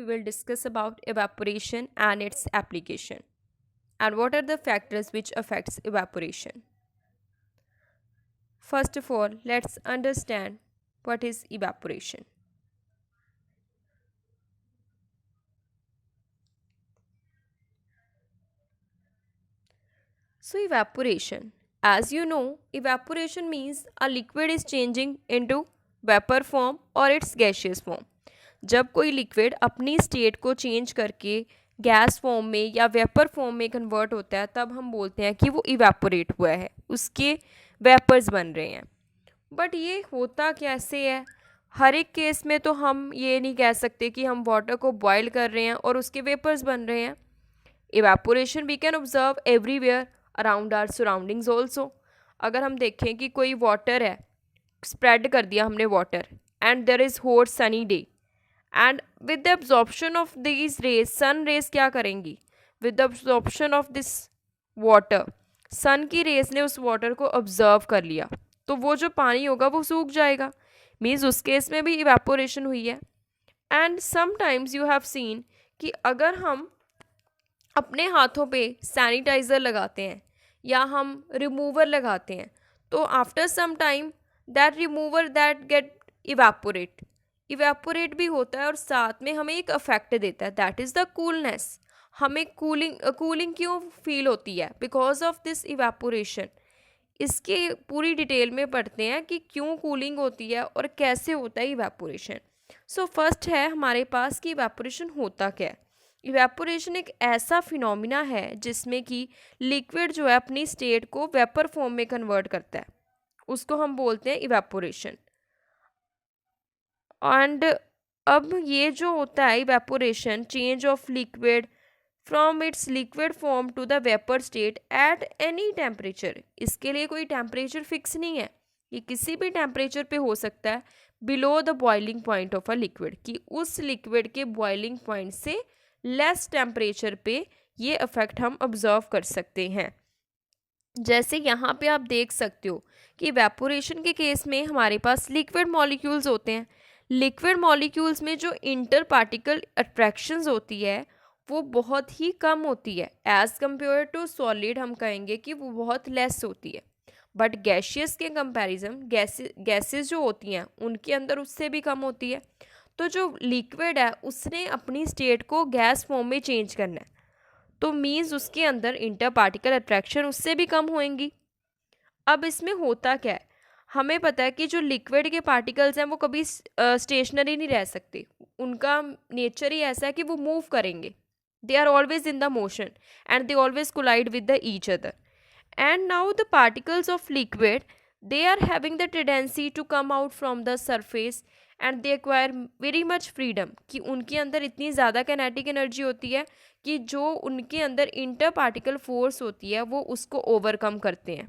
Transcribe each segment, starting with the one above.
will discuss about evaporation and its application and what are the factors which affects evaporation. First of all, let's understand what is evaporation. So evaporation, as you know, evaporation means a liquid is changing into vapor form or its gaseous form. जब कोई liquid अपनी state को change करके gas form में या vapour form में convert होता है तब हम बोलते हैं कि वो इवेपोरेट हुआ है, उसके वेपर्स बन रहे हैं. बट ये होता कैसे है? हर एक केस में तो हम ये नहीं कह सकते कि हम वाटर को बॉयल कर रहे हैं और उसके वेपर्स बन रहे हैं. Evaporation we can observe everywhere around our surroundings also. अगर हम देखें कि कोई वाटर है, स्प्रेड कर दिया हमने water and there is hot sunny day and with the absorption of these rays, sun rays क्या करेंगी? With the absorption of this water, sun की रेज ने उस वाटर को ऑब्जर्व कर लिया तो वो जो पानी होगा वो सूख जाएगा. मीन्स उस केस में भी इवेपोरेशन हुई है. And sometimes you have seen कि अगर हम अपने हाथों पे सैनिटाइज़र लगाते हैं या हम रिमूवर लगाते हैं तो after some time that remover that get evaporate भी होता है और साथ में हमें एक अफेक्ट देता है, दैट इज़ द कूलनेस. हमें कूलिंग क्यों फील होती है? Because of this evaporation. इसके पूरी डिटेल में पढ़ते हैं कि क्यों कूलिंग होती है और कैसे होता है इवेपोरेशन. सो फर्स्ट है हमारे पास कि इवेपोरेशन होता क्या है. इवेपोरेशन एक ऐसा फिनोमिना है जिसमें कि लिक्विड जो है अपनी स्टेट को वेपर फॉर्म में कन्वर्ट करता है, उसको हम बोलते हैं इवेपोरेशन. एंड अब ये जो होता है evaporation, change of liquid from its liquid form to the vapour state at any temperature. इसके लिए कोई टेम्परेचर फिक्स नहीं है, ये किसी भी टेम्परेचर पे हो सकता है. Below the boiling point of a liquid, कि उस लिक्विड के बॉइलिंग पॉइंट से लेस टेम्परेचर पे ये इफेक्ट हम ऑब्जर्व कर सकते हैं. जैसे यहाँ पे आप देख सकते हो कि इवेपोरेशन के केस में हमारे पास लिक्विड मॉलिक्यूल्स होते हैं. लिक्विड मॉलिक्यूल्स में जो इंटर पार्टिकल अट्रैक्शंस होती है वो बहुत ही कम होती है. एज़ कम्पेयर टू सॉलिड हम कहेंगे कि वो बहुत लेस होती है. बट गैशियस के कंपैरिजन गैसेस जो होती हैं उनके अंदर उससे भी कम होती है. तो जो लिक्विड है उसने अपनी स्टेट को गैस फॉर्म में चेंज करना है, तो मीन्स उसके अंदर इंटर पार्टिकल अट्रैक्शन उससे भी कम होएंगी. अब इसमें होता क्या है, हमें पता है कि जो लिक्विड के पार्टिकल्स हैं वो कभी स्टेशनरी नहीं रह सकते. उनका नेचर ही ऐसा है कि वो मूव करेंगे. They are always in the motion and they always collide with the each other. And now the particles of liquid, they are having the tendency to come out from the surface and they acquire very much freedom, कि उनके अंदर इतनी ज़्यादा kinetic energy होती है कि जो उनके अंदर इंटर पार्टिकल फोर्स होती है वो उसको ओवरकम करते हैं.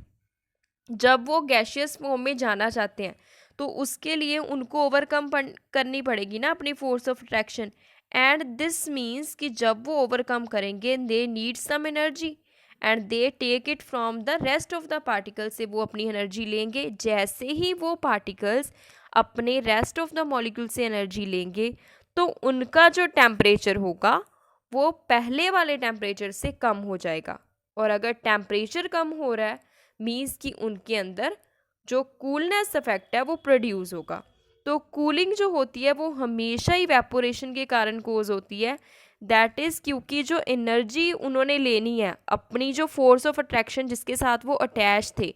जब वो गैशियस फॉर्म में जाना चाहते हैं तो उसके लिए उनको ओवरकम करनी पड़ेगी ना अपनी force of attraction. And this means कि जब वो ओवरकम करेंगे they need some energy and they take it from the rest of the particles, से वो अपनी एनर्जी लेंगे. जैसे ही वो पार्टिकल्स अपने रेस्ट ऑफ द मॉलिक्यूल से एनर्जी लेंगे तो उनका जो टेम्परेचर होगा वो पहले वाले टेम्परेचर से कम हो जाएगा. और अगर टेम्परेचर कम हो रहा है मीन्स कि उनके अंदर जो कूलनेस इफेक्ट है वो प्रोड्यूस होगा. तो कूलिंग जो होती है वो हमेशा इवेपोरेशन के कारण कोज होती है. दैट इज़ क्योंकि जो एनर्जी उन्होंने लेनी है, अपनी जो फोर्स ऑफ अट्रैक्शन जिसके साथ वो अटैच थे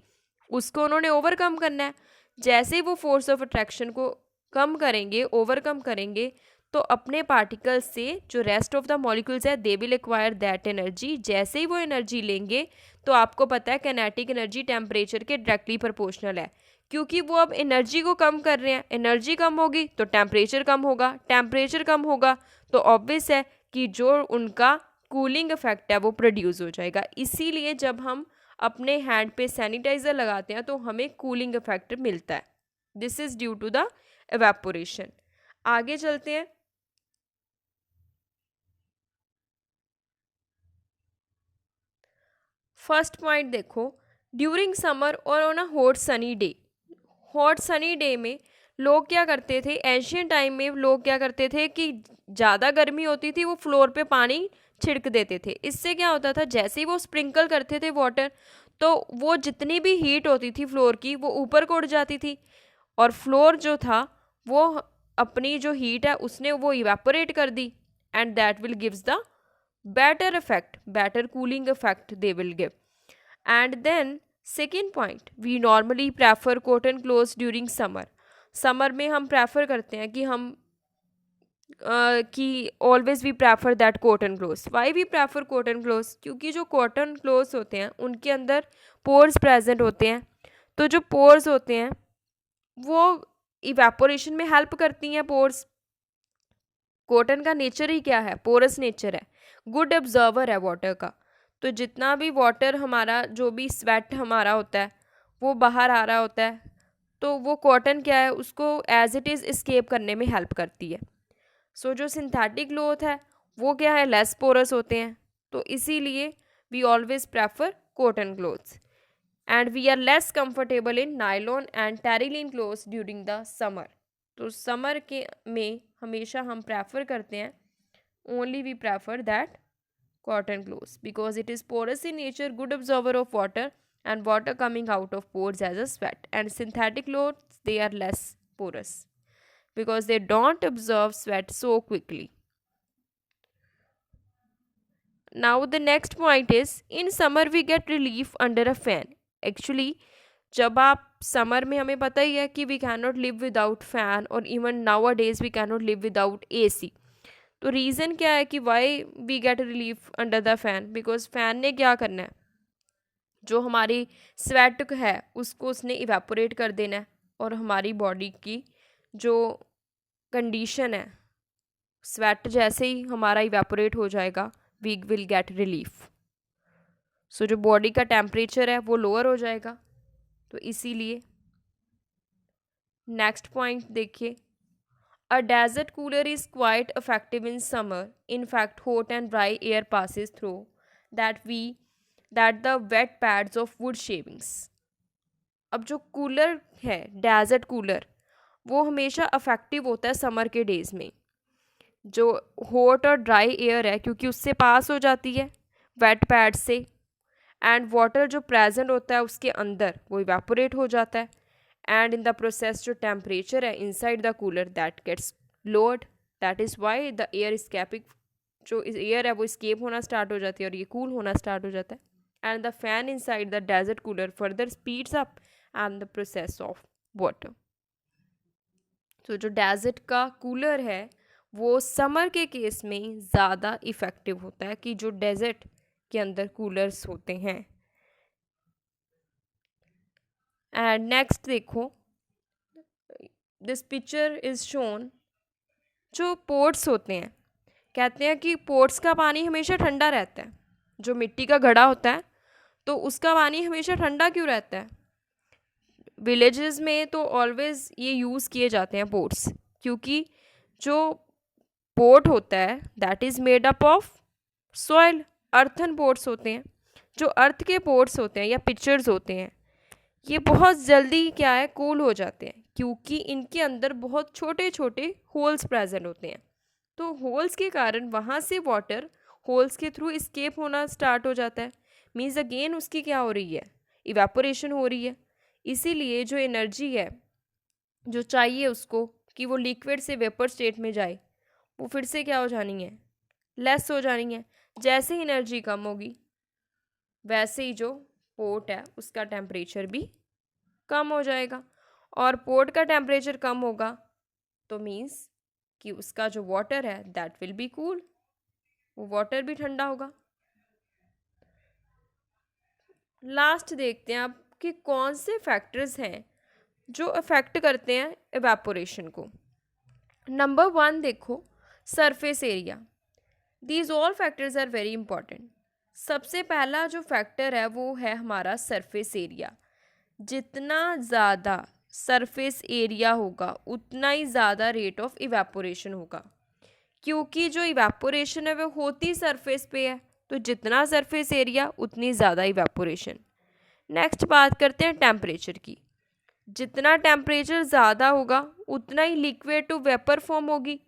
उसको उन्होंने ओवरकम करना है. जैसे ही वो फोर्स ऑफ अट्रैक्शन को कम करेंगे, ओवरकम करेंगे, तो अपने पार्टिकल्स से जो रेस्ट ऑफ द मॉलिक्यूल्स है they will acquire that energy. जैसे ही वो एनर्जी लेंगे तो आपको पता है काइनेटिक एनर्जी टेम्परेचर के डायरेक्टली प्रोपोर्शनल है, क्योंकि वो अब एनर्जी को कम कर रहे हैं. एनर्जी कम होगी तो टेम्परेचर कम होगा, टेम्परेचर कम होगा तो ऑब्वियस है कि जो उनका कूलिंग इफेक्ट है वो प्रोड्यूस हो जाएगा. इसीलिए जब हम अपने हैंड पे सैनिटाइज़र लगाते हैं तो हमें कूलिंग इफेक्ट मिलता है. This is due to the evaporation. आगे चलते हैं. फर्स्ट पॉइंट देखो, ड्यूरिंग समर और on a hot sunny day. Hot sunny day में लोग क्या करते थे, एंशियंट टाइम में लोग क्या करते थे कि ज़्यादा गर्मी होती थी वो फ्लोर पे पानी छिड़क देते थे। इससे क्या होता था, जैसे ही वो स्प्रिंकल करते थे वाटर, तो वो जितनी भी हीट होती थी फ्लोर की वो ऊपर को उड़ जाती थी, और फ्लोर जो था वो अपनी जो हीट है उसने वो इवेपोरेट कर दी, and that will gives the better effect, better cooling effect they will give. And then second point, we normally prefer cotton clothes during summer. Summer में हम प्रेफर करते हैं कि हम कि always we prefer that cotton clothes. Why we prefer cotton clothes, क्योंकि जो cotton clothes होते हैं उनके अंदर पोर्स प्रेजेंट होते हैं, तो जो पोर्स होते हैं वो इवेपोरेशन में हेल्प करती हैं। पोर्स, कॉटन का नेचर ही क्या है, पोरस नेचर है, गुड ऑब्जर्वर है वाटर का। तो जितना भी वाटर हमारा, जो भी स्वेट हमारा होता है वो बाहर आ रहा होता है, तो वो कॉटन क्या है उसको एज इट इज़ एस्केप करने में हेल्प करती है। सो जो सिंथेटिक क्लोथ है वो क्या है, लेस पोरस होते हैं, तो इसीलिए we always prefer cotton clothes. And we are less comfortable in nylon and terylene clothes during the summer. तो समर के में हमेशा हम प्रेफर करते हैं, only we prefer that cotton clothes because it is porous in nature, good absorber of water, and water coming out of pores as a sweat. And synthetic clothes, they are less porous because they don't absorb sweat so quickly. Now the next point is, in summer we get relief under a fan. Actually जब आप summer में, हमें पता ही है कि we can not live without fan, और even nowadays we can not live without AC। तो रीज़न क्या है कि why we get relief under the fan, because fan ने क्या करना है, जो हमारी स्वेट है उसको उसने इवेपोरेट कर देना है, और हमारी बॉडी की जो कंडीशन है, स्वेट जैसे ही हमारा इवेपोरेट हो जाएगा वी विल गेट रिलीफ। सो जो बॉडी का टेम्परेचर है वो लोअर हो जाएगा। तो इसीलिए नेक्स्ट पॉइंट देखिए, A desert cooler is quite effective in summer. In fact, hot and dry air passes through that the wet pads of wood shavings. अब जो कूलर है, डेजर्ट कूलर, वो हमेशा अफेक्टिव होता है समर के डेज में। जो हॉट और ड्राई एयर है, क्योंकि उससे पास हो जाती है वेट पैड से, एंड वाटर जो प्रेजेंट होता है उसके अंदर वो इवेपोरेट हो जाता है, एंड इन द प्रोसेस जो टेम्परेचर है inside the cooler that gets lowered. That is why the air escaping, जो एयर है वो इस्केप होना स्टार्ट हो जाती है और ये कूल होना स्टार्ट हो जाता है, and the fan inside the desert cooler further speeds up and the process of water. तो जो डेजर्ट का कूलर है वो समर के केस में ज़्यादा इफ़ेक्टिव होता है कि जो डेजर्ट के अंदर कूलर्स होते हैं। एंड नेक्स्ट देखो, दिस पिक्चर इज़ शोन, जो पोर्ट्स होते हैं, कहते हैं कि पोर्ट्स का पानी हमेशा ठंडा रहता है। जो मिट्टी का घड़ा होता है तो उसका पानी हमेशा ठंडा क्यों रहता है? विलेजेस में तो ऑलवेज ये यूज़ किए जाते हैं पोर्ट्स, क्योंकि जो पोर्ट होता है that is made up of soil, earthen ports होते हैं। जो अर्थ के पोर्ट्स होते हैं या पिक्चर्स होते हैं ये बहुत जल्दी क्या है, कूल हो जाते हैं, क्योंकि इनके अंदर बहुत छोटे छोटे होल्स प्रेजेंट होते हैं। तो होल्स के कारण वहाँ से वाटर होल्स के थ्रू इस्केप होना स्टार्ट हो जाता है, मीन्स अगेन उसकी क्या हो रही है, इवेपोरेशन हो रही है। इसीलिए जो एनर्जी है जो चाहिए उसको कि वो लिक्विड से वेपर स्टेट में जाए, वो फिर से क्या हो जानी है, लेस हो जानी है। जैसे ही एनर्जी कम होगी वैसे ही जो पोर्ट है उसका टेम्परेचर भी कम हो जाएगा, और पोर्ट का टेम्परेचर कम होगा तो मीन्स कि उसका जो वाटर है दैट विल बी कूल, वो वाटर भी ठंडा होगा। लास्ट देखते हैं अब कि कौन से फैक्टर्स हैं जो अफेक्ट करते हैं एवेपोरेशन को। नंबर 1 देखो, surface area. These all factors are very important. सबसे पहला जो फैक्टर है वो है हमारा सरफेस एरिया। जितना ज़्यादा सरफेस एरिया होगा उतना ही ज़्यादा रेट ऑफ इवेपोरेशन होगा, क्योंकि जो इवेपोरेशन है वो होती सरफेस पे है, तो जितना सरफेस एरिया उतनी ज़्यादा इवेपोरेशन। नेक्स्ट बात करते हैं टेम्परेचर की। जितना टेम्परेचर ज़्यादा होगा उतना ही लिक्विड टू वेपर फॉर्म होगी।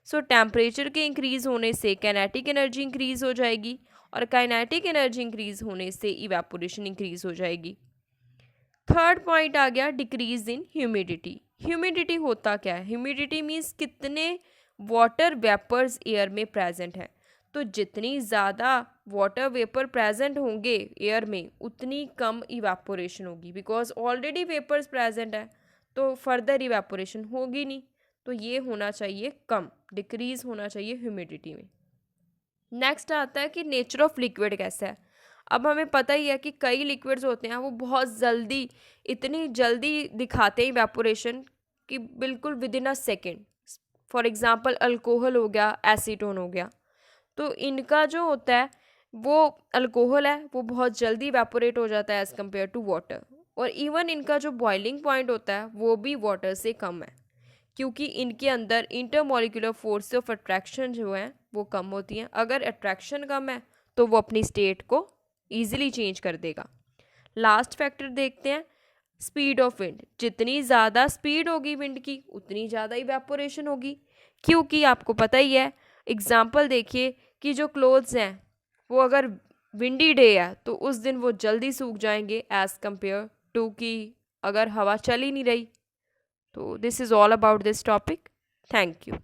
सो टेम्परेचर के इंक्रीज़ होने से काइनेटिक एनर्जी इंक्रीज़ हो जाएगी और काइनेटिक एनर्जी इंक्रीज़ होने से इवेपोरेशन इंक्रीज़ हो जाएगी। थर्ड पॉइंट आ गया डिक्रीज इन ह्यूमिडिटी। ह्यूमिडिटी होता क्या है? ह्यूमिडिटी मीन्स कितने वाटर वेपर्स एयर में प्रेजेंट हैं। तो जितनी ज़्यादा वाटर वेपर प्रेजेंट होंगे एयर में उतनी कम इवेपोरेशन होगी, बिकॉज ऑलरेडी वेपर्स प्रेजेंट है तो फर्दर इवेपोरेशन होगी नहीं। तो ये होना चाहिए कम, डिक्रीज होना चाहिए ह्यूमिडिटी में। नेक्स्ट आता है कि नेचर ऑफ लिक्विड कैसा है। अब हमें पता ही है कि कई लिक्विड्स होते हैं वो बहुत जल्दी, इतनी जल्दी दिखाते हैं इवेपोरेशन कि बिल्कुल with in a second. For example alcohol हो गया, एसीटोन हो गया। तो इनका जो होता है वो अल्कोहल है वो बहुत जल्दी इवेपोरेट हो जाता है एज़ कम्पेयर टू वाटर। और इवन इनका जो बॉइलिंग पॉइंट होता है वो भी वाटर से कम है, क्योंकि इनके अंदर इंटरमोलिकुलर फोर्स ऑफ अट्रैक्शन जो है वो कम होती हैं। अगर अट्रैक्शन कम है तो वो अपनी स्टेट को ईजिली चेंज कर देगा। लास्ट फैक्टर देखते हैं, स्पीड ऑफ विंड। जितनी ज़्यादा स्पीड होगी विंड की उतनी ज़्यादा इवेपोरेशन होगी, क्योंकि आपको पता ही है, एग्जाम्पल देखिए कि जो क्लोथ्स हैं वो अगर विंडी डे है तो उस दिन वो जल्दी सूख जाएंगे एज़ कम्पेयर टू कि अगर हवा चल ही नहीं रही। तो this is all about this topic. Thank you.